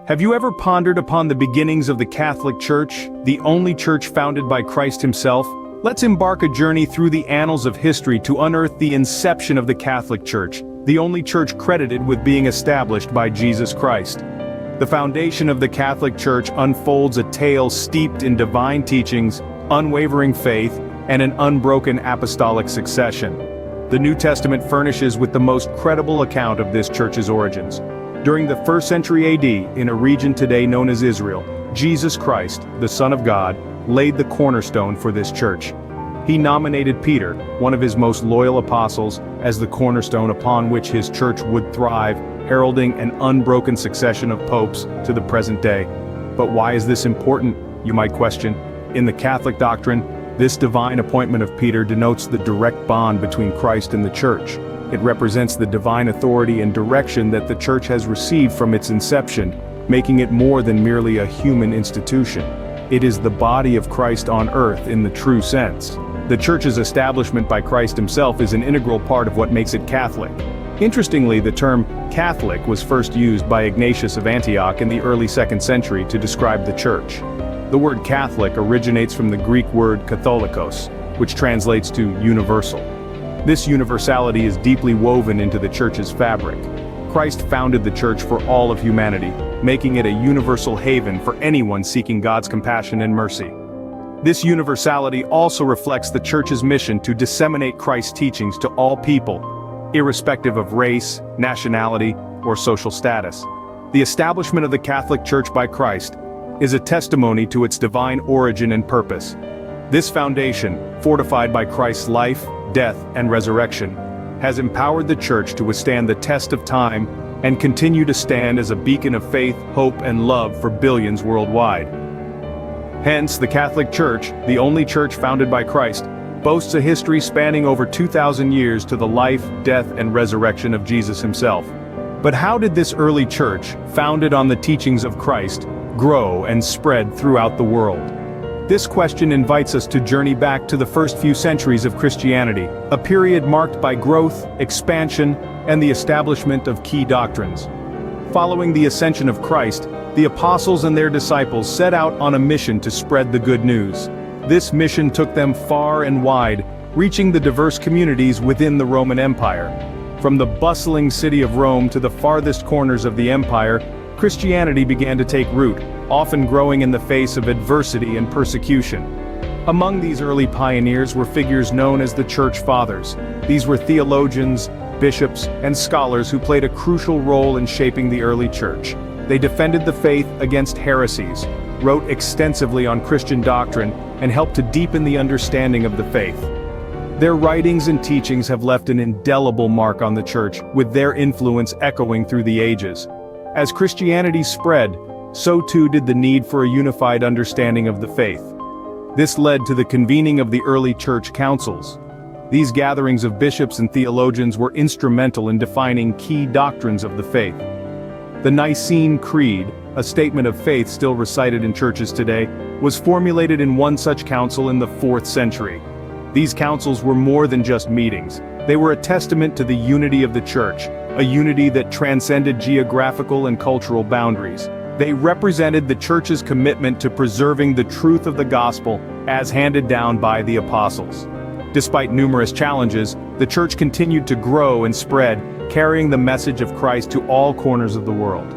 Have you ever pondered upon the beginnings of the Catholic Church, the only church founded by Christ himself? Let's embark a journey through the annals of history to unearth the inception of the Catholic Church, the only church credited with being established by Jesus Christ. The foundation of the Catholic Church unfolds a tale steeped in divine teachings, unwavering faith, and an unbroken apostolic succession. The New Testament furnishes with the most credible account of this church's origins. During the 1st century AD, in a region today known as Israel, Jesus Christ, the Son of God, laid the cornerstone for this church. He nominated Peter, one of his most loyal apostles, as the cornerstone upon which his church would thrive, heralding an unbroken succession of popes to the present day. But why is this important, you might question? In the Catholic doctrine, this divine appointment of Peter denotes the direct bond between Christ and the church. It represents the divine authority and direction that the church has received from its inception, making it more than merely a human institution. It is the body of Christ on earth in the true sense. The church's establishment by Christ himself is an integral part of what makes it Catholic. Interestingly, the term Catholic was first used by Ignatius of Antioch in the early 2nd century to describe the church. The word Catholic originates from the Greek word katholikos, which translates to universal. This universality is deeply woven into the church's fabric. Christ founded the church for all of humanity, making it a universal haven for anyone seeking God's compassion and mercy. This universality also reflects the church's mission to disseminate Christ's teachings to all people, irrespective of race, nationality, or social status. The establishment of the Catholic Church by Christ is a testimony to its divine origin and purpose. This foundation, fortified by Christ's life, death, and resurrection, has empowered the church to withstand the test of time and continue to stand as a beacon of faith, hope, and love for billions worldwide. Hence, the Catholic Church, the only church founded by Christ, boasts a history spanning over 2,000 years to the life, death, and resurrection of Jesus himself. But how did this early church, founded on the teachings of Christ, grow and spread throughout the world? This question invites us to journey back to the first few centuries of Christianity, a period marked by growth, expansion, and the establishment of key doctrines. Following the ascension of Christ, the apostles and their disciples set out on a mission to spread the good news. This mission took them far and wide, reaching the diverse communities within the Roman Empire. From the bustling city of Rome to the farthest corners of the empire, Christianity began to take root, often growing in the face of adversity and persecution. Among these early pioneers were figures known as the Church Fathers. These were theologians, bishops, and scholars who played a crucial role in shaping the early church. They defended the faith against heresies, wrote extensively on Christian doctrine, and helped to deepen the understanding of the faith. Their writings and teachings have left an indelible mark on the church, with their influence echoing through the ages. As Christianity spread, so too did the need for a unified understanding of the faith. This led to the convening of the early church councils. These gatherings of bishops and theologians were instrumental in defining key doctrines of the faith. The Nicene Creed, a statement of faith still recited in churches today, was formulated in one such council in the 4th century. These councils were more than just meetings. They were a testament to the unity of the church, a unity that transcended geographical and cultural boundaries. They represented the church's commitment to preserving the truth of the gospel as handed down by the apostles. Despite numerous challenges, the church continued to grow and spread, carrying the message of Christ to all corners of the world.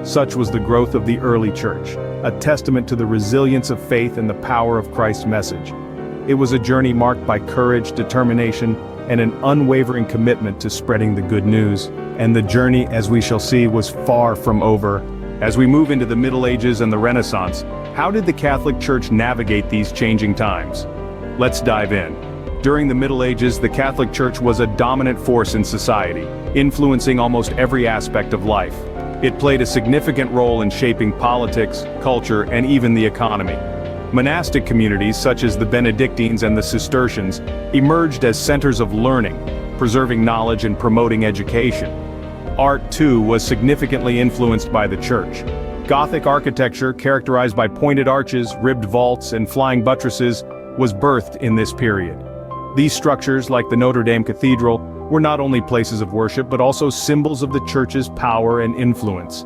Such was the growth of the early church, a testament to the resilience of faith and the power of Christ's message. It was a journey marked by courage, determination, and an unwavering commitment to spreading the good news. And the journey, as we shall see, was far from over. As we move into the Middle Ages and the Renaissance, how did the Catholic Church navigate these changing times? Let's dive in. During the Middle Ages, the Catholic Church was a dominant force in society, influencing almost every aspect of life. It played a significant role in shaping politics, culture, and even the economy. Monastic communities such as the Benedictines and the Cistercians emerged as centers of learning, preserving knowledge and promoting education. Art, too, was significantly influenced by the church. Gothic architecture, characterized by pointed arches, ribbed vaults, and flying buttresses, was birthed in this period. These structures, like the Notre Dame Cathedral, were not only places of worship but also symbols of the church's power and influence.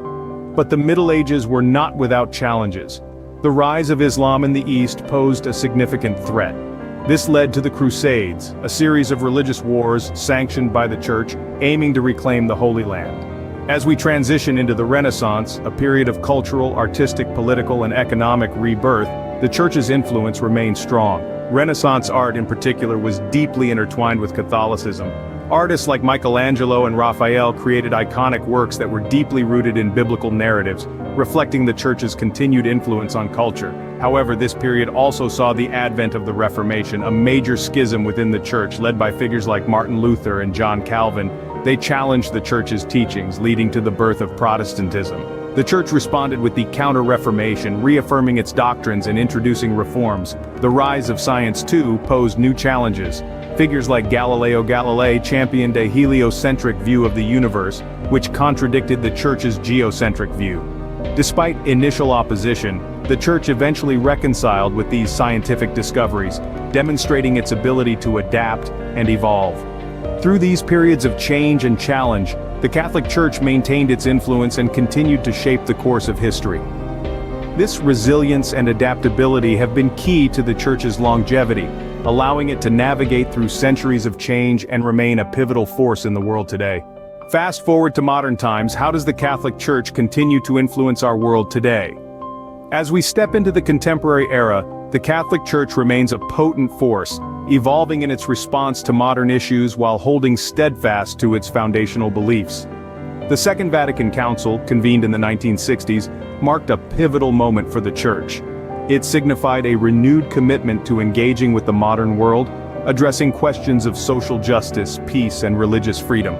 But the Middle Ages were not without challenges. The rise of Islam in the East posed a significant threat. This led to the Crusades, a series of religious wars sanctioned by the Church, aiming to reclaim the Holy Land. As we transition into the Renaissance, a period of cultural, artistic, political, and economic rebirth, the Church's influence remained strong. Renaissance art in particular was deeply intertwined with Catholicism. Artists like Michelangelo and Raphael created iconic works that were deeply rooted in biblical narratives, reflecting the Church's continued influence on culture. However, this period also saw the advent of the Reformation, a major schism within the Church led by figures like Martin Luther and John Calvin. They challenged the Church's teachings, leading to the birth of Protestantism. The Church responded with the Counter-Reformation, reaffirming its doctrines and introducing reforms. The rise of science, too, posed new challenges. Figures like Galileo Galilei championed a heliocentric view of the universe, which contradicted the Church's geocentric view. Despite initial opposition, the Church eventually reconciled with these scientific discoveries, demonstrating its ability to adapt and evolve. Through these periods of change and challenge, the Catholic Church maintained its influence and continued to shape the course of history. This resilience and adaptability have been key to the Church's longevity, allowing it to navigate through centuries of change and remain a pivotal force in the world today. Fast forward to modern times, how does the Catholic Church continue to influence our world today? As we step into the contemporary era, the Catholic Church remains a potent force, evolving in its response to modern issues while holding steadfast to its foundational beliefs. The Second Vatican Council, convened in the 1960s, marked a pivotal moment for the Church. It signified a renewed commitment to engaging with the modern world, addressing questions of social justice, peace, and religious freedom.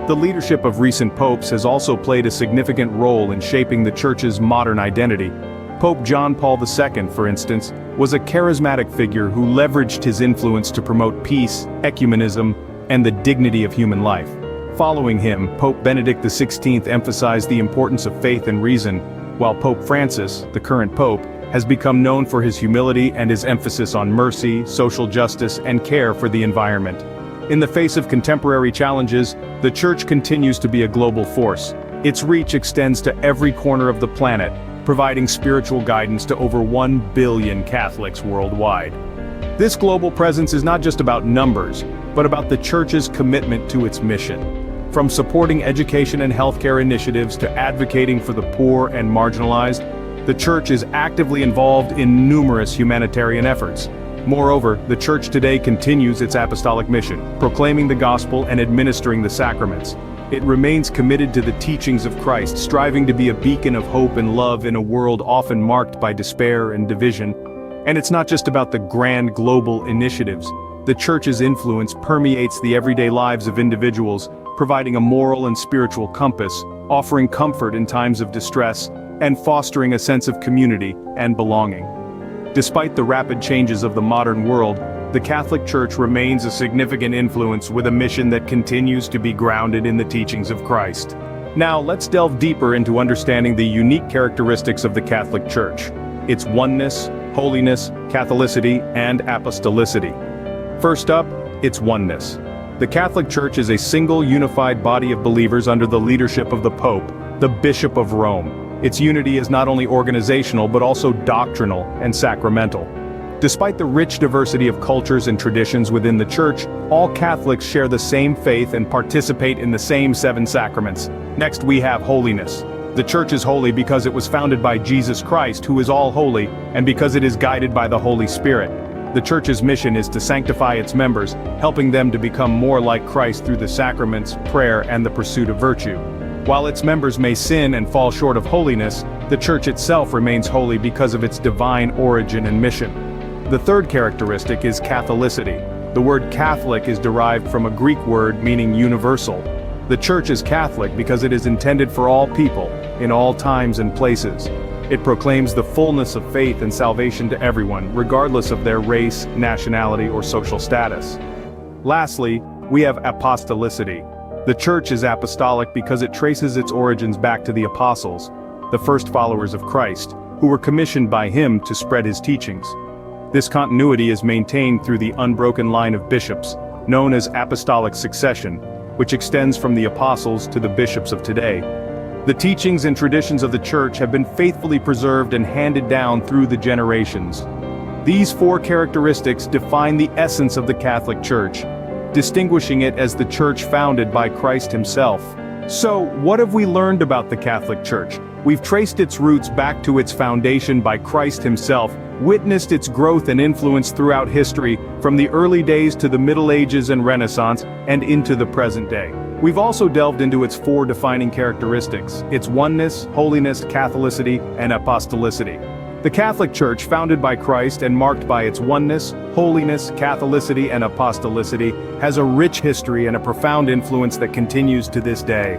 The leadership of recent popes has also played a significant role in shaping the Church's modern identity. Pope John Paul II, for instance, was a charismatic figure who leveraged his influence to promote peace, ecumenism, and the dignity of human life. Following him, Pope Benedict XVI emphasized the importance of faith and reason, while Pope Francis, the current pope, has become known for his humility and his emphasis on mercy, social justice, and care for the environment. In the face of contemporary challenges, the Church continues to be a global force. Its reach extends to every corner of the planet, providing spiritual guidance to over 1 billion Catholics worldwide. This global presence is not just about numbers, but about the Church's commitment to its mission. From supporting education and healthcare initiatives to advocating for the poor and marginalized, the Church is actively involved in numerous humanitarian efforts. Moreover, the Church today continues its apostolic mission, proclaiming the gospel and administering the sacraments. It remains committed to the teachings of Christ, striving to be a beacon of hope and love in a world often marked by despair and division. And it's not just about the grand global initiatives. The Church's influence permeates the everyday lives of individuals, providing a moral and spiritual compass, offering comfort in times of distress, and fostering a sense of community and belonging. Despite the rapid changes of the modern world, the Catholic Church remains a significant influence with a mission that continues to be grounded in the teachings of Christ. Now, let's delve deeper into understanding the unique characteristics of the Catholic Church, its oneness, holiness, catholicity, and apostolicity. First up, its oneness. The Catholic Church is a single unified body of believers under the leadership of the Pope, the Bishop of Rome. Its unity is not only organizational but also doctrinal and sacramental. Despite the rich diversity of cultures and traditions within the Church, all Catholics share the same faith and participate in the same 7 sacraments. Next, we have holiness. The Church is holy because it was founded by Jesus Christ, who is all holy, and because it is guided by the Holy Spirit. The Church's mission is to sanctify its members, helping them to become more like Christ through the sacraments, prayer, and the pursuit of virtue. While its members may sin and fall short of holiness, the Church itself remains holy because of its divine origin and mission. The third characteristic is Catholicity. The word Catholic is derived from a Greek word meaning universal. The Church is Catholic because it is intended for all people, in all times and places. It proclaims the fullness of faith and salvation to everyone, regardless of their race, nationality, or social status. Lastly, we have apostolicity. The Church is apostolic because it traces its origins back to the apostles, the first followers of Christ, who were commissioned by him to spread his teachings. This continuity is maintained through the unbroken line of bishops, known as apostolic succession, which extends from the apostles to the bishops of today. The teachings and traditions of the Church have been faithfully preserved and handed down through the generations. These four characteristics define the essence of the Catholic Church, distinguishing it as the Church founded by Christ himself. So, what have we learned about the Catholic Church? We've traced its roots back to its foundation by Christ himself, witnessed its growth and influence throughout history, from the early days to the Middle Ages and Renaissance, and into the present day. We've also delved into its four defining characteristics: its oneness, holiness, catholicity, and apostolicity. The Catholic Church, founded by Christ and marked by its oneness, holiness, catholicity, and apostolicity, has a rich history and a profound influence that continues to this day.